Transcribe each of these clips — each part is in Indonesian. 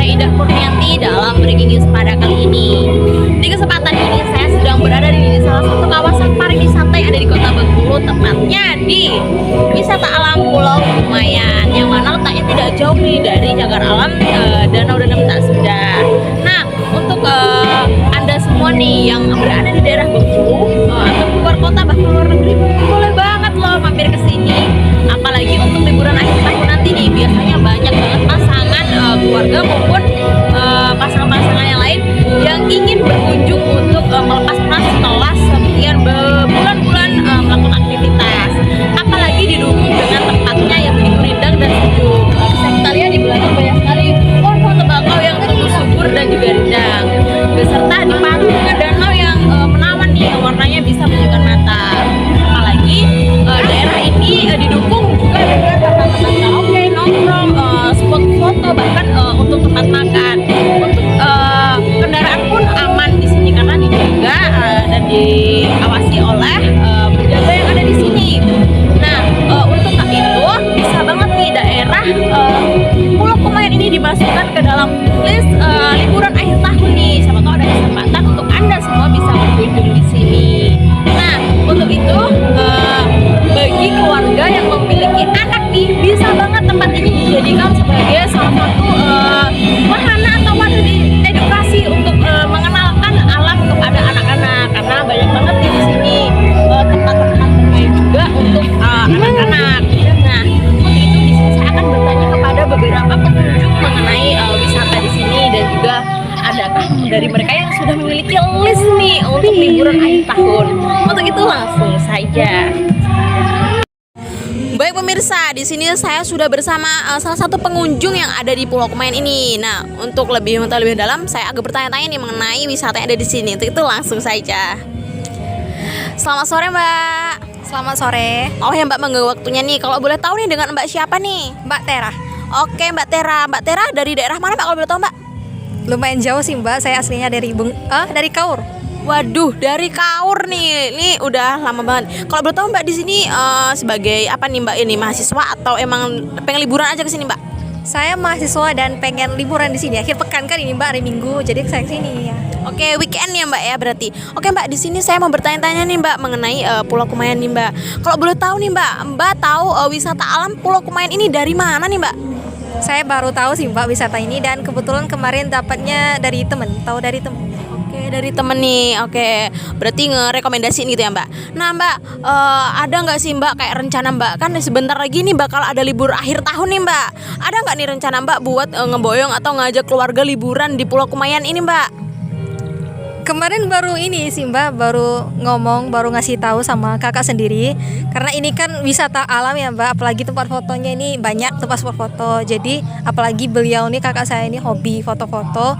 saya Indah Kurnianti dalam Breaking News pada kali ini. Di kesempatan ini saya sedang berada di salah satu kawasan pariwisata yang ada di Kota Bengkulu, tepatnya di wisata alam Pulau Kumayan, yang mana letaknya tidak jauh nih dari cagar alam Danau Danau Tak Sudar. Nah, untuk Anda semua nih yang berada di daerah Bengkulu atau keluar kota bahkan luar negeri, boleh banget loh mampir ke sini. Apalagi untuk liburan akhir tahun nanti nih, biasanya banyak banget pasangan keluarga maupun pasangan-pasangan yang lain yang ingin berkunjung untuk melepas penat setelah sekian berbulan-bulan melakukan aktivitas. Apalagi didukung dengan tempatnya yang begitu rindang dan sejuk. Bisa kita lihat di belakang banyak sekali pohon tembakau yang tumbuh subur dan juga rindang, beserta dipandu dengan danau yang menawan nih, yang warnanya bisa menyejukkan mata. Apalagi daerah ini didukung juga dengan tempat-tempat karaoke, nongkrong, spot foto, bahkan untuk tempat makan. Untuk kendaraan pun aman di sini karena dijaga dan diawasi oleh penjaga yang ada di sini. Nah, untuk itu bisa banget nih daerah Pulau Kumayan ini dimasukkan ke dalam list liburan akhir tahun nih. Siapa tahu ada kesempatan untuk Anda semua bisa berkunjung di sini. Nah, untuk itu bagi keluarga yang memiliki anak nih, bisa banget tempat ini dijadikan sebagai salah satu wahana atau wadah edukasi untuk mengenalkan alam kepada anak-anak, karena banyak banget nih di sini tempat-tempat bermain juga untuk anak-anak. Nah, untuk itu di sini saya akan bertanya kepada beberapa pengunjung mengenai wisata di sini, dan juga adakah dari mereka yang sudah memiliki list nih untuk liburan akhir tahun. Untuk itu langsung saja. Baik pemirsa, di sini saya sudah bersama salah satu pengunjung yang ada di Pulau Kumayan ini. Nah, untuk lebih mengetahui lebih dalam, saya agak bertanya-tanya nih mengenai wisata yang ada di sini. Untuk itu langsung saja. Selamat sore Mbak. Selamat sore, Oh ya Mbak, mengganggu waktunya nih. Kalau boleh tahu nih dengan Mbak siapa nih? Mbak Tera. Oke Mbak Tera. Mbak Tera dari daerah mana Mbak kalau boleh tahu Mbak? Lumayan jauh sih Mbak, saya aslinya dari Kaur. Waduh, dari Kaur nih. Ini udah lama banget. Kalau boleh tahu Mbak di sini sebagai apa nih Mbak, ini mahasiswa atau emang pengen liburan aja ke sini Mbak? Saya mahasiswa dan pengen liburan di sini. Akhir pekan kan ini Mbak, hari Minggu, jadi saya kesini ya. Oke, weekend ya Mbak ya berarti. Oke Mbak, di sini saya mau bertanya-tanya nih Mbak mengenai Pulau Kumayan nih Mbak. Kalau boleh tahu nih Mbak tahu wisata alam Pulau Kumayan ini dari mana nih Mbak? Saya baru tahu sih Mbak wisata ini, dan kebetulan kemarin dapatnya dari temen, tahu dari temen. Oke, dari temen nih. Oke, berarti ngerekomendasiin gitu ya Mbak. Nah Mbak, ada nggak sih Mbak kayak rencana Mbak, kan sebentar lagi nih bakal ada libur akhir tahun nih Mbak. Ada nggak nih rencana Mbak buat ngeboyong atau ngajak keluarga liburan di Pulau Kumayan ini Mbak? Kemarin baru ini sih Mbak, baru ngasih tahu sama kakak sendiri, karena ini kan wisata alam ya Mbak, apalagi tempat fotonya ini banyak tempat spot foto. Jadi apalagi beliau nih, kakak saya ini hobi foto-foto,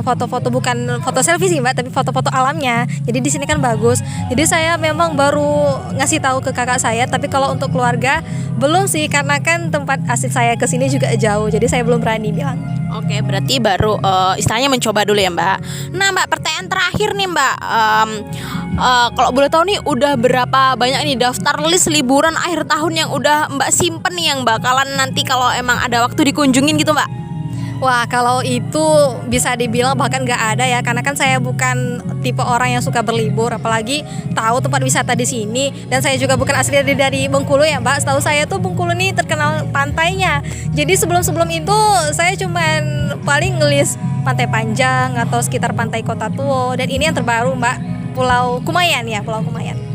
foto-foto, bukan foto selfie sih Mbak, tapi foto-foto alamnya. Jadi di sini kan bagus. Jadi saya memang baru ngasih tahu ke kakak saya, tapi kalau untuk keluarga belum sih, karena kan tempat asik saya ke sini juga jauh. Jadi saya belum berani bilang. Oke, berarti baru istilahnya mencoba dulu ya Mbak. Nah Mbak, pertanyaan terakhir nih Mbak, kalau boleh tahu nih udah berapa banyak nih daftar list liburan akhir tahun yang udah Mbak simpen nih, yang bakalan nanti kalau emang ada waktu dikunjungin gitu Mbak? Wah, kalau itu bisa dibilang bahkan nggak ada ya, karena kan saya bukan tipe orang yang suka berlibur, apalagi tahu tempat wisata di sini. Dan saya juga bukan asli dari Bengkulu ya Mbak. Setahu saya tuh Bengkulu nih terkenal pantainya. Jadi sebelum itu saya cuman paling ngelis Pantai Panjang atau sekitar Pantai Kota Tuo. Dan ini yang terbaru Mbak, Pulau Kumayan ya, Pulau Kumayan.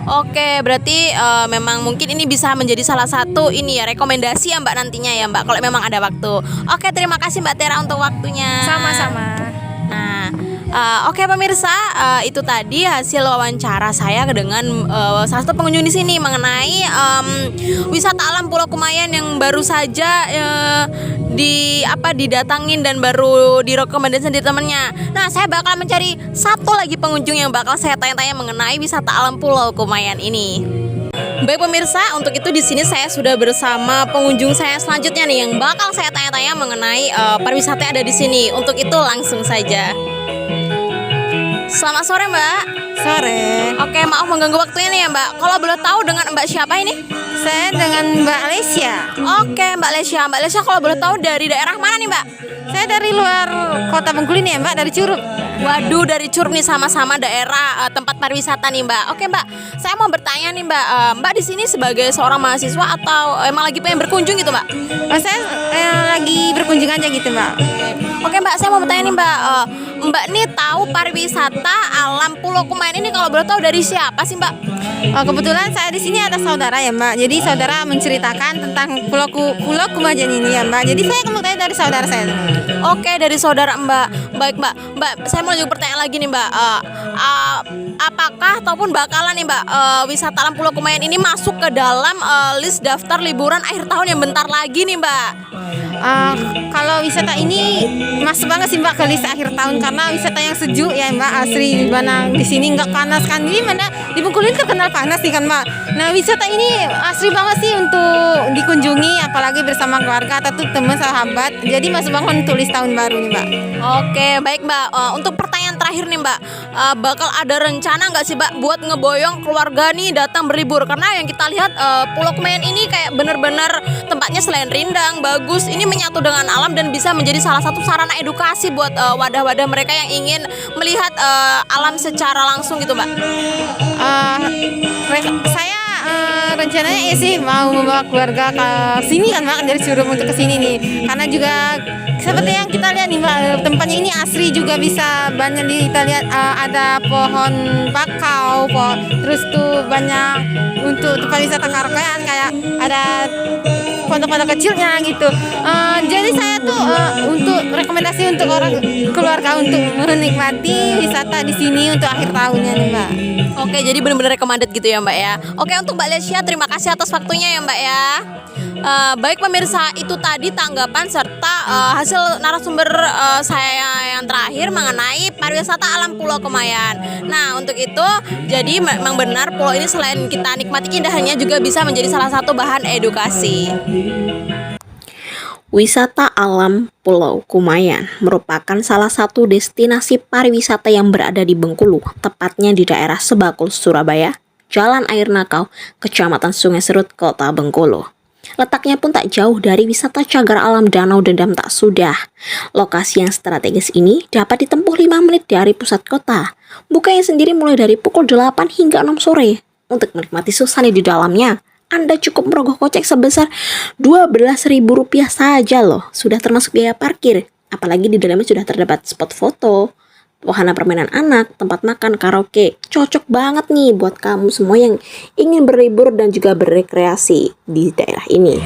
Oke, berarti memang mungkin ini bisa menjadi salah satu ini ya rekomendasi ya Mbak nantinya ya Mbak, kalau memang ada waktu. Oke, terima kasih Mbak Tera untuk waktunya. Sama-sama. Nah, oke pemirsa, itu tadi hasil wawancara saya dengan salah satu pengunjung di sini mengenai wisata alam Pulau Kumayan yang baru saja didatangin dan baru direkomendasikan dari temennya. Nah, saya bakal mencari satu lagi pengunjung yang bakal saya tanya-tanya mengenai wisata alam Pulau Kumayan ini. Baik pemirsa, untuk itu di sini saya sudah bersama pengunjung saya selanjutnya nih yang bakal saya tanya-tanya mengenai pariwisata yang ada di sini. Untuk itu langsung saja. Selamat sore Mbak. Sore. Oke, maaf mengganggu waktunya nih ya Mbak. Kalau boleh tahu dengan Mbak siapa ini? Saya dengan Mbak Lesia. Oke, Mbak Lesya. Mbak Lesya kalau boleh tahu dari daerah mana nih Mbak? Saya dari luar kota Bengkulu nih ya Mbak, dari Curug. Waduh, dari Curug nih, sama-sama daerah tempat pariwisata nih Mbak. Oke Mbak, saya mau bertanya nih Mbak. Mbak di sini sebagai seorang mahasiswa atau emang lagi pengen berkunjung gitu Mbak? Saya lagi berkunjung aja gitu Mbak. Oke Mbak, saya mau bertanya nih Mbak. Mbak nih tahu pariwisata alam Pulau Kumayan ini kalau boleh tahu dari siapa sih Mbak? Kebetulan saya di sini ada saudara ya Mbak. Jadi saudara menceritakan tentang Pulau Kumayan ini ya Mbak. Jadi saya mau tanya dari saudara saya. Oke, dari saudara Mbak. Baik Mbak. Mbak, saya mau juga pertanyaan lagi nih Mbak. Apakah ataupun bakalan nih Mbak wisata alam Pulau Kumayan ini masuk ke dalam list daftar liburan akhir tahun yang bentar lagi nih Mbak? Kalau wisata ini masuk banget sih Mbak ke list akhir tahun karena wisata yang sejuk ya Mbak, asri di mana di sini nggak panas kan, ini mana di Bengkulu ini terkenal panas nih kan Mbak. Nah wisata ini asri banget sih untuk dikunjungi apalagi bersama keluarga atau teman sahabat, jadi masuk banget untuk list tahun baru nih Mbak. Oke, baik Mbak. Untuk pertanyaan terakhir nih Mbak, bakal ada rencana nggak sih Mbak buat ngeboyong keluarga nih datang berlibur? Karena yang kita lihat Pulau Kumayan ini kayak bener-bener tempatnya selain rindang, bagus, ini menyatu dengan alam dan bisa menjadi salah satu sarana edukasi buat wadah-wadah mereka yang ingin melihat alam secara langsung gitu Mbak. Saya rencananya ya sih mau membawa keluarga ke sini kan Mbak, dari Curug untuk ke sini nih. Karena juga seperti yang kita lihat nih Mbak, tempatnya ini asri juga, bisa banyak kita lihat ada pohon bakau, terus tuh banyak untuk tempat wisata karaokean kayak ada pondok-pondok kecilnya gitu. Jadi saya tuh untuk rekomendasi untuk orang keluarga untuk menikmati wisata di sini untuk akhir tahunnya nih Mbak. Oke, jadi benar-benar recommended gitu ya Mbak ya. Oke, untuk Mbak Lesya, terima kasih atas waktunya ya Mbak ya. Baik pemirsa, itu tadi tanggapan serta hasil narasumber saya yang terakhir mengenai pariwisata alam Pulau Kumayan. Nah, untuk itu jadi memang benar pulau ini selain kita nikmati keindahannya juga bisa menjadi salah satu bahan edukasi. Wisata alam Pulau Kumayan merupakan salah satu destinasi pariwisata yang berada di Bengkulu, tepatnya di daerah Sebakul, Surabaya, Jalan Air Nakau, Kecamatan Sungai Serut, Kota Bengkulu. Letaknya pun tak jauh dari wisata cagar alam Danau Dendam tak sudah. Lokasi yang strategis ini dapat ditempuh 5 menit dari pusat kota. Bukanya sendiri mulai dari pukul 8 hingga 6 sore. Untuk menikmati suasana di dalamnya, Anda cukup merogoh kocek sebesar Rp12.000 saja loh. Sudah termasuk biaya parkir. Apalagi di dalamnya sudah terdapat spot foto, wahana permainan anak, tempat makan, karaoke. Cocok banget nih buat kamu semua yang ingin berlibur dan juga berrekreasi di daerah ini.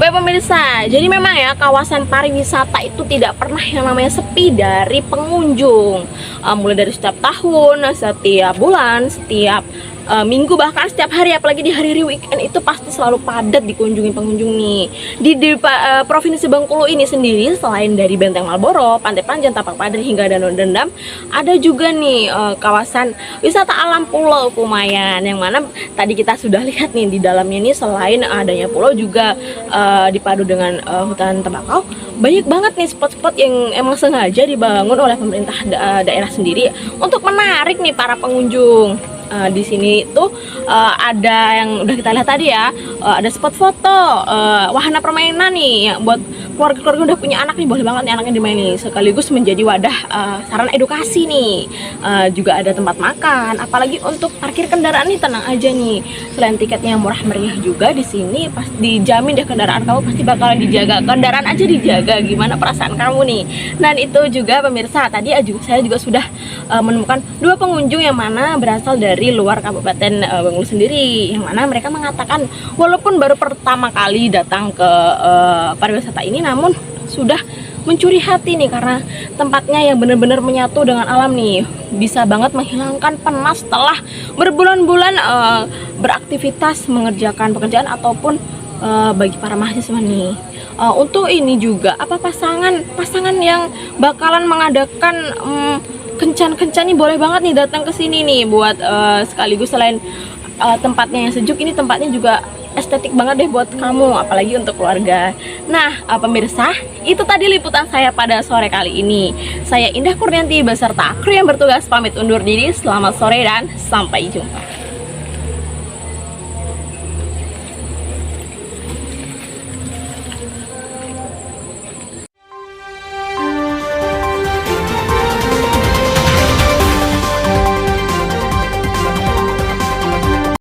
Baik pemirsa, jadi memang ya kawasan pariwisata itu tidak pernah yang namanya sepi dari pengunjung. Mulai dari setiap tahun, setiap bulan, setiap minggu, bahkan setiap hari, apalagi di hari-hari weekend itu pasti selalu padat dikunjungi pengunjung nih. Di Provinsi Bengkulu ini sendiri, selain dari Benteng Malboro, Pantai Panjang, Tapak Padri hingga Danau Dendam, ada juga nih kawasan wisata alam Pulau Kumayan, yang mana tadi kita sudah lihat nih di dalamnya ini selain adanya pulau juga dipadu dengan hutan tembakau. Banyak banget nih spot-spot yang emang sengaja dibangun oleh pemerintah daerah sendiri untuk menarik nih para pengunjung. Di sini tuh ada yang udah kita lihat tadi ya, ada spot foto, wahana permainan nih yang buat keluarga-keluarga udah punya anak nih, boleh banget nih anaknya dimainin, sekaligus menjadi wadah sarana edukasi nih. Juga ada tempat makan, apalagi untuk parkir kendaraan nih tenang aja nih. Selain tiketnya yang murah meriah juga di sini pas dijamin deh kendaraan kamu pasti bakalan dijaga. Kendaraan aja dijaga, gimana perasaan kamu nih. Dan itu juga pemirsa, tadi saya juga sudah menemukan 2 pengunjung yang mana berasal dari luar Kabupaten Bengkulu sendiri, yang mana mereka mengatakan walaupun baru pertama kali datang ke pariwisata ini, namun sudah mencuri hati nih karena tempatnya yang benar-benar menyatu dengan alam nih, bisa banget menghilangkan penat setelah berbulan-bulan beraktivitas mengerjakan pekerjaan ataupun bagi para mahasiswa nih. Untuk ini juga pasangan yang bakalan mengadakan kencan-kencan nih, boleh banget nih datang ke sini nih buat sekaligus selain tempatnya yang sejuk, ini tempatnya juga estetik banget deh buat kamu, apalagi untuk keluarga. Nah, pemirsa, itu tadi liputan saya pada sore kali ini. Saya Indah Kurnianti beserta kru yang bertugas pamit undur diri. Selamat sore dan sampai jumpa.